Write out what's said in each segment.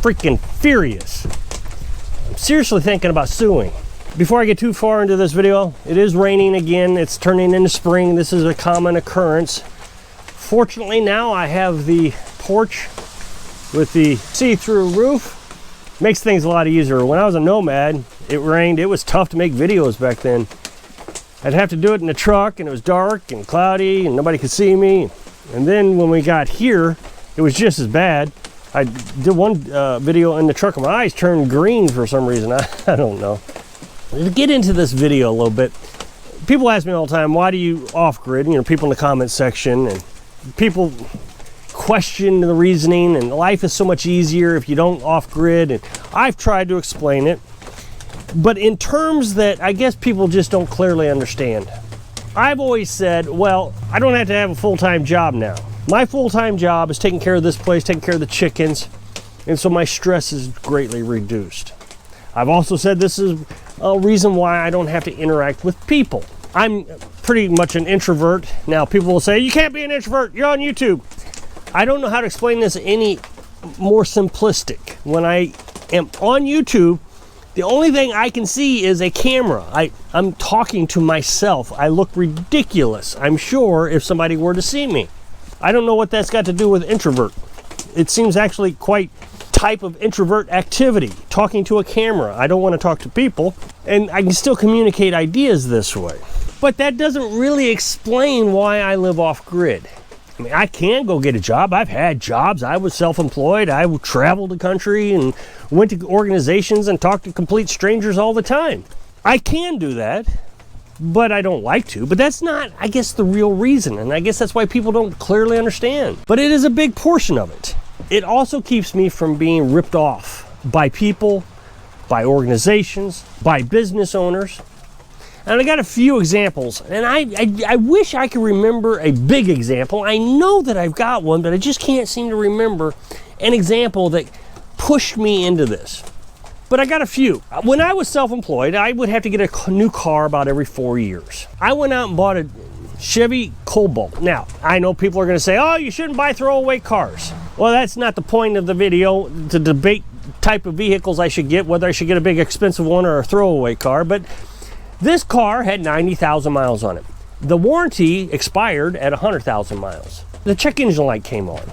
freaking furious. I'm seriously thinking about suing. Before I get too far into this video, it is raining again. It's turning into spring. This is a common occurrence. Fortunately, now I have the porch with the see-through roof. Makes things a lot easier. When I was a nomad, it rained. It was tough to make videos back then. I'd have to do it in the truck, and it was dark and cloudy, and nobody could see me. And then when we got here, it was just as bad. I did one video in the truck, and my eyes turned green for some reason. I don't know. To get into this video a little bit, people ask me all the time, why do you off-grid? You know, people in the comment section, and people question the reasoning, and life is so much easier if you don't off-grid, and I've tried to explain it, but in terms that I guess people just don't clearly understand. I've always said, well, I don't have to have a full-time job now. My full-time job is taking care of this place, taking care of the chickens, and so my stress is greatly reduced. I've also said this is a reason why I don't have to interact with people. I'm pretty much an introvert. Now, people will say, you can't be an introvert, you're on YouTube. I don't know how to explain this any more simplistic. When I am on YouTube, the only thing I can see is a camera. I'm talking to myself. I look ridiculous, I'm sure, if somebody were to see me. I don't know what that's got to do with introvert. It seems actually quite type of introvert activity, talking to a camera. I don't want to talk to people, and I can still communicate ideas this way. But that doesn't really explain why I live off-grid. I mean, I can go get a job. I've had jobs. I was self-employed. I would travel the country and went to organizations and talked to complete strangers all the time. I can do that, but I don't like to. But that's not, I guess, the real reason. And I guess that's why people don't clearly understand. But it is a big portion of it. It also keeps me from being ripped off by people, by organizations, by business owners. And I got a few examples, and I wish I could remember a big example. I know that I've got one, but I just can't seem to remember an example that pushed me into this. But I got a few. When I was self-employed, I would have to get a new car about every 4 years. I went out and bought a Chevy Cobalt. Now, I know people are going to say, oh, you shouldn't buy throwaway cars. Well, that's not the point of the video, to debate type of vehicles I should get, whether I should get a big expensive one or a throwaway car. But this car had 90,000 miles on it. The warranty expired at 100,000 miles. The check engine light came on.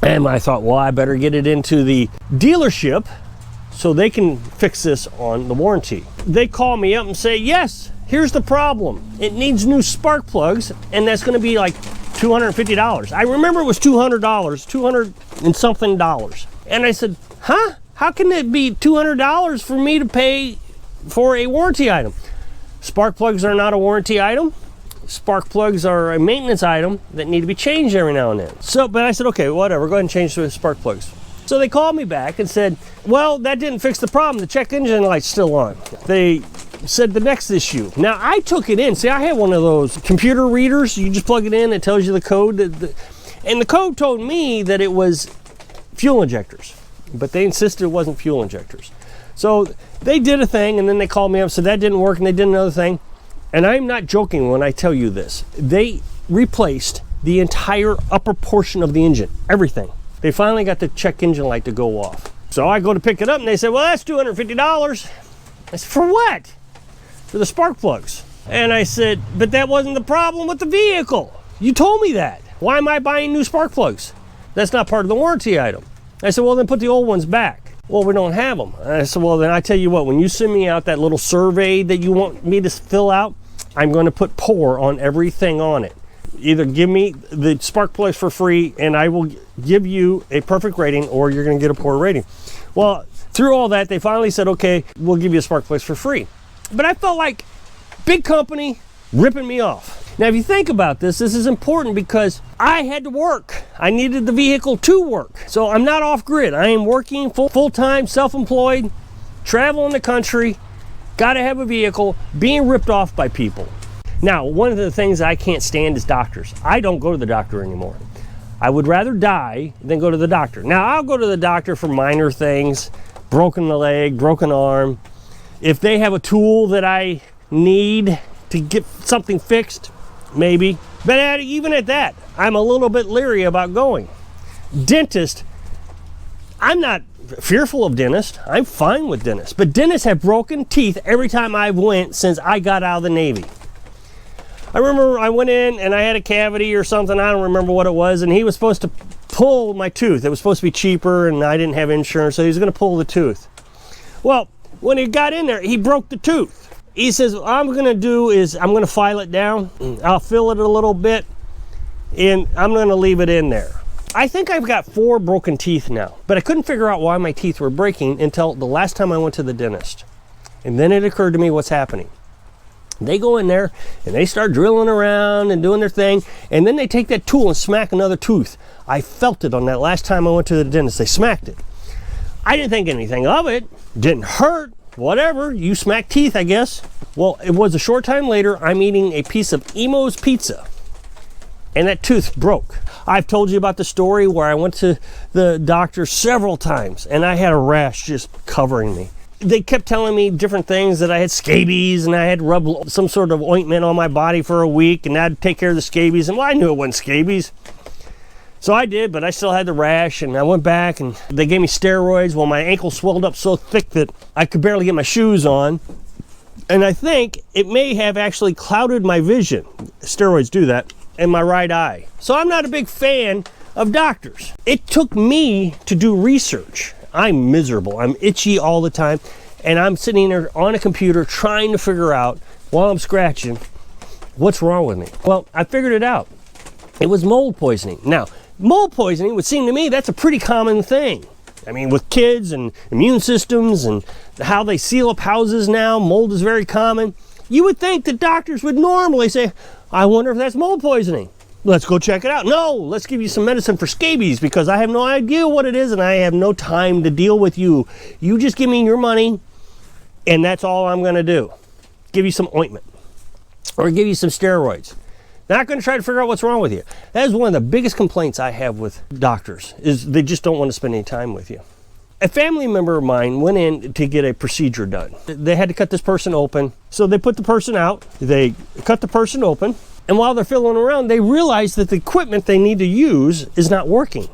And I thought, well, I better get it into the dealership so they can fix this on the warranty. They call me up and say, yes, here's the problem. It needs new spark plugs, and that's gonna be like $250. I remember it was $200, $200 and something dollars. And I said, huh? How can it be $200 for me to pay for a warranty item? Spark plugs are not a warranty item. Spark plugs are a maintenance item that need to be changed every now and then. But I said, okay, whatever, go ahead and change the spark plugs. So they called me back and said, well, that didn't fix the problem. The check engine light's still on. They said the next issue. Now, I took it in. See, I have one of those computer readers. You just plug it in, it tells you the code. And the code told me that it was fuel injectors, but they insisted it wasn't fuel injectors. So they did a thing, and then they called me up and said that didn't work, and they did another thing. And I'm not joking when I tell you this. They replaced the entire upper portion of the engine, everything. They finally got the check engine light to go off. So I go to pick it up, and they said, well, that's $250. I said, for what? For the spark plugs. And I said, but that wasn't the problem with the vehicle. You told me that. Why am I buying new spark plugs? That's not part of the warranty item. I said, well, then put the old ones back. Well, we don't have them. And I said, well, then I tell you what, when you send me out that little survey that you want me to fill out, I'm going to put poor on everything on it. Either give me the spark plugs for free and I will give you a perfect rating, or you're going to get a poor rating. Well, through all that, they finally said, okay, we'll give you a spark plugs for free. But I felt like big company ripping me off. Now, if you think about this, this is important because I had to work. I needed the vehicle to work. So I'm not off grid. I am working full-time, self-employed, traveling the country, got to have a vehicle, being ripped off by people. Now, one of the things I can't stand is doctors. I don't go to the doctor anymore. I would rather die than go to the doctor. Now, I'll go to the doctor for minor things, broken leg, broken arm. If they have a tool that I need to get something fixed, maybe. But even at that, I'm a little bit leery about going. Dentist, I'm not fearful of dentists. I'm fine with dentists. But dentists have broken teeth every time I've went since I got out of the Navy. I remember I went in and I had a cavity or something. I don't remember what it was. And he was supposed to pull my tooth. It was supposed to be cheaper and I didn't have insurance. So he was going to pull the tooth. Well, when he got in there, he broke the tooth. He says, what I'm going to do is I'm going to file it down. I'll fill it a little bit and I'm going to leave it in there. I think I've got 4 broken teeth now, but I couldn't figure out why my teeth were breaking until the last time I went to the dentist. And then it occurred to me what's happening. They go in there and they start drilling around and doing their thing, and then they take that tool and smack another tooth. I felt it on that last time I went to the dentist. They smacked it. I didn't think anything of it. Didn't hurt. Whatever. You smack teeth, I guess. Well, it was a short time later. I'm eating a piece of Emo's pizza, and that tooth broke. I've told you about the story where I went to the doctor several times, and I had a rash just covering me. They kept telling me different things, that I had scabies and I had rubbed some sort of ointment on my body for a week and that'd take care of the scabies. And well, I knew it wasn't scabies. So I did, but I still had the rash, and I went back and they gave me steroids. Well, my ankle swelled up so thick that I could barely get my shoes on. And I think it may have actually clouded my vision. Steroids do that, in my right eye. So I'm not a big fan of doctors. It took me to do research. I'm miserable. I'm itchy all the time. And I'm sitting there on a computer trying to figure out, while I'm scratching, what's wrong with me. Well, I figured it out. It was mold poisoning. Now, mold poisoning would seem to me that's a pretty common thing. I mean, with kids and immune systems and how they seal up houses now, mold is very common. You would think that doctors would normally say, I wonder if that's mold poisoning. Let's go check it out. No, let's give you some medicine for scabies because I have no idea what it is and I have no time to deal with you. You just give me your money and that's all I'm going to do. Give you some ointment or give you some steroids. Not going to try to figure out what's wrong with you. That is one of the biggest complaints I have with doctors, is they just don't want to spend any time with you. A family member of mine went in to get a procedure done. They had to cut this person open. So they put the person out, they cut the person open, and while they're fiddling around, they realize that the equipment they need to use is not working.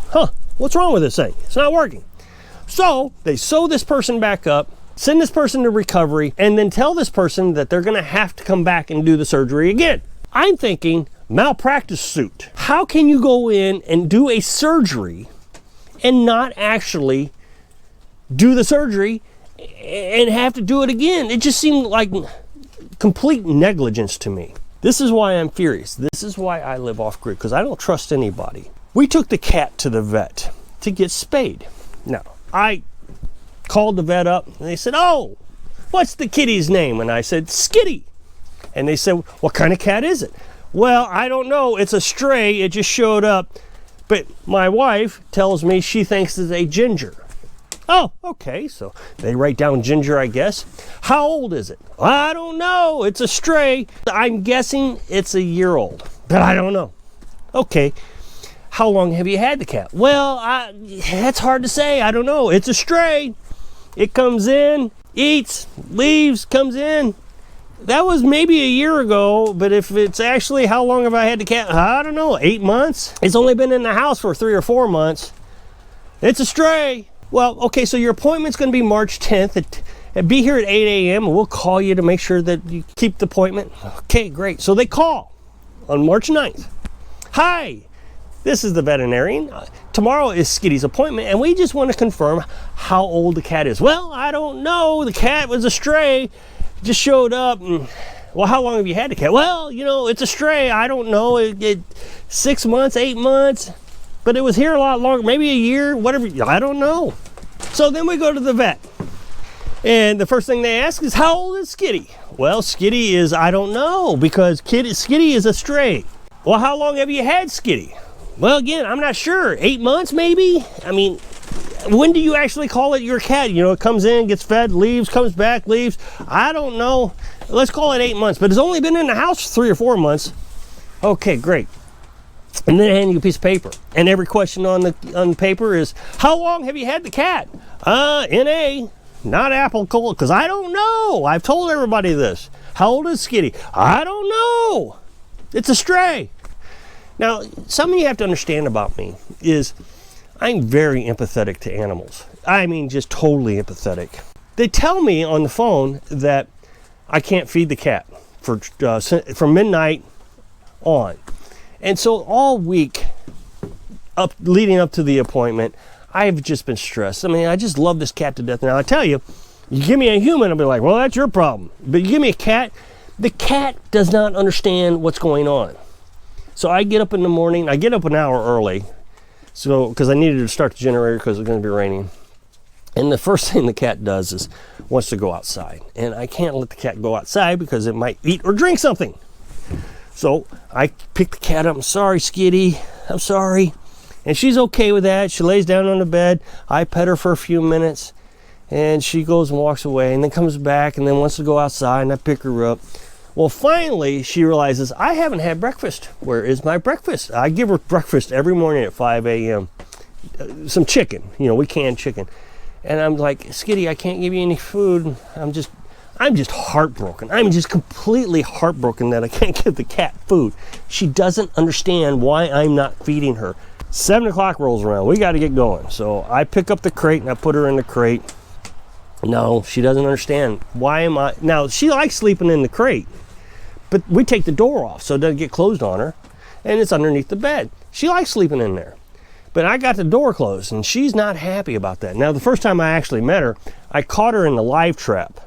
Huh, what's wrong with this thing? It's not working. So they sew this person back up, send this person to recovery, and then tell this person that they're gonna have to come back and do the surgery again. I'm thinking, malpractice suit. How can you go in and do a surgery and not actually do the surgery and have to do it again? It just seemed like complete negligence to me. This is why I'm furious. This is why I live off grid, because I don't trust anybody. We took the cat to the vet to get spayed. Now, I called the vet up and they said, oh, what's the kitty's name? And I said, Skitty. And they said, what kind of cat is it? Well, I don't know. It's a stray. It just showed up. But my wife tells me she thinks it's a ginger. Oh, okay. So they write down ginger, I guess. How old is it? I don't know. It's a stray. I'm guessing it's a year old, but I don't know. Okay. How long have you had the cat? Well, that's hard to say. I don't know. It's a stray. It comes in, eats, leaves, comes in. That was maybe a year ago, but if it's actually how long have I had the cat? I don't know, 8 months? It's only been in the house for 3 or 4 months. It's a stray. Well, okay, so your appointment's going to be March 10th. Be here at 8 a.m. and we'll call you to make sure that you keep the appointment. Okay, great. So they call on March 9th. Hi, this is the veterinarian. Tomorrow is Skitty's appointment, and we just want to confirm how old the cat is. Well, I don't know. The cat was a stray. Just showed up. And, well, how long have you had the cat? Well, you know, it's a stray. I don't know. 6 months, 8 months. But it was here a lot longer, maybe a year, whatever. I don't know. So then we go to the vet. And the first thing they ask is, how old is Skitty? Well, Skitty is, I don't know, because Skitty is a stray. Well, how long have you had Skitty? Well, again, I'm not sure. 8 months, maybe? I mean, when do you actually call it your cat? You know, it comes in, gets fed, leaves, comes back, leaves. I don't know. Let's call it 8 months, but it's only been in the house 3 or 4 months. Okay, great. And then they hand you a piece of paper. And every question on the paper is, how long have you had the cat? N.A., not applicable, because I don't know. I've told everybody this. How old is Skitty? I don't know. It's a stray. Now, something you have to understand about me is I'm very empathetic to animals. I mean, just totally empathetic. They tell me on the phone that I can't feed the cat from midnight on. And so all week leading up to the appointment, I've just been stressed. I mean, I just love this cat to death. Now, I tell you, you give me a human, I'll be like, well, that's your problem. But you give me a cat, the cat does not understand what's going on. So I get up in the morning, I get up an hour early, so because I needed to start the generator because it's going to be raining. And the first thing the cat does is wants to go outside. And I can't let the cat go outside because it might eat or drink something. So I pick the cat up. I'm sorry, Skitty. I'm sorry. And she's okay with that. She lays down on the bed. I pet her for a few minutes. And she goes and walks away and then comes back and then wants to go outside, and I pick her up. Well, finally, she realizes, I haven't had breakfast. Where is my breakfast? I give her breakfast every morning at 5 a.m. Some chicken. You know, we can chicken. And I'm like, Skitty, I can't give you any food. I'm just heartbroken. I'm just completely heartbroken that I can't give the cat food. She doesn't understand why I'm not feeding her. 7 o'clock rolls around. We got to get going. So I pick up the crate and I put her in the crate. No, she doesn't understand. Why am I? Now, she likes sleeping in the crate, but we take the door off so it doesn't get closed on her, and it's underneath the bed. She likes sleeping in there. But I got the door closed, and she's not happy about that. Now, the first time I actually met her, I caught her in the live trap.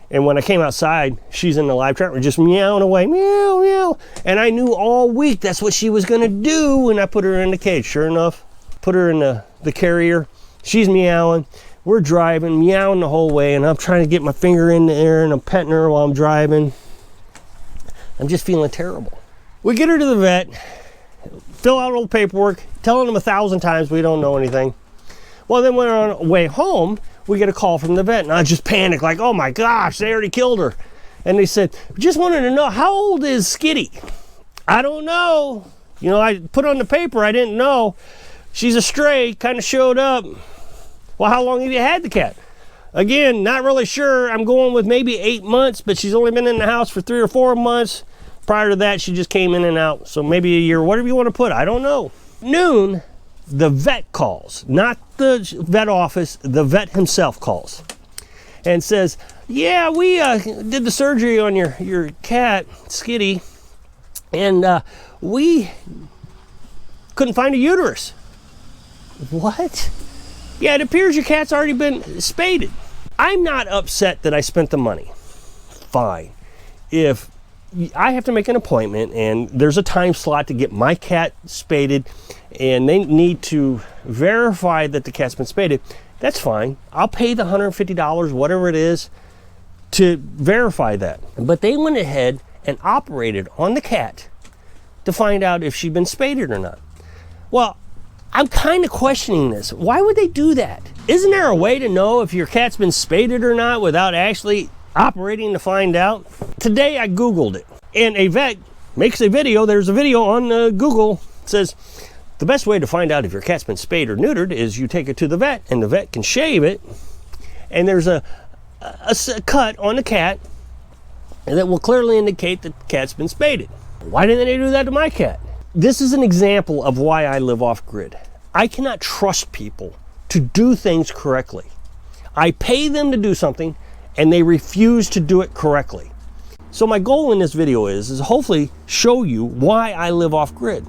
And when I came outside, she's in the live trap, just meowing away, meow, meow. And I knew all week that's what she was going to do when I put her in the cage. Sure enough, put her in the carrier. She's meowing. We're driving, meowing the whole way, and I'm trying to get my finger in the air, and I'm petting her while I'm driving. I'm just feeling terrible. We get her to the vet, fill out all the paperwork, telling them 1,000 times we don't know anything. Well, then when we're on our way home, we get a call from the vet, and I just panic, like, oh my gosh, they already killed her. And they said, just wanted to know, how old is Skitty? I don't know. You know, I put on the paper, I didn't know. She's a stray, kind of showed up. Well, how long have you had the cat? Again, not really sure. I'm going with maybe 8 months, but she's only been in the house for 3 or 4 months. Prior to that, she just came in and out. So maybe a year, whatever you want to put, I don't know. Noon, the vet calls, not the vet office, the vet himself calls and says, yeah, we did the surgery on your cat, Skitty, and we couldn't find a uterus. What? Yeah, it appears your cat's already been spaded. I'm not upset that I spent the money. Fine. If I have to make an appointment and there's a time slot to get my cat spaded and they need to verify that the cat's been spaded, that's fine. I'll pay the $150, whatever it is, to verify that. But they went ahead and operated on the cat to find out if she'd been spaded or not. Well, I'm kind of questioning this. Why would they do that? Isn't there a way to know if your cat's been spaded or not without actually operating to find out? Today I Googled it, and a vet makes a video. There's a video on Google. It says, the best way to find out if your cat's been spayed or neutered is you take it to the vet, and the vet can shave it, and there's a cut on the cat that will clearly indicate that the cat's been spaded. Why didn't they do that to my cat? This is an example of why I live off grid. I cannot trust people to do things correctly. I pay them to do something and they refuse to do it correctly. So my goal in this video is hopefully show you why I live off grid.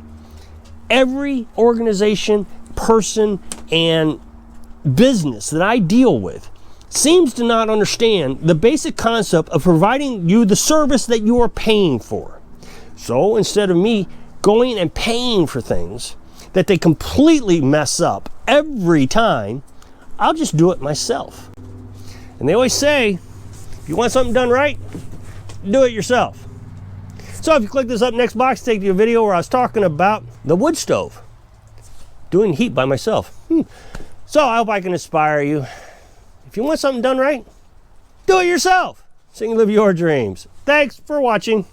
Every organization, person, and business that I deal with seems to not understand the basic concept of providing you the service that you are paying for. So instead of me going and paying for things that they completely mess up every time, I'll just do it myself. And they always say, if you want something done right, do it yourself. So if you click this up next box, take you a video where I was talking about the wood stove, doing heat by myself. So I hope I can inspire you. If you want something done right, do it yourself so you can live your dreams. Thanks for watching.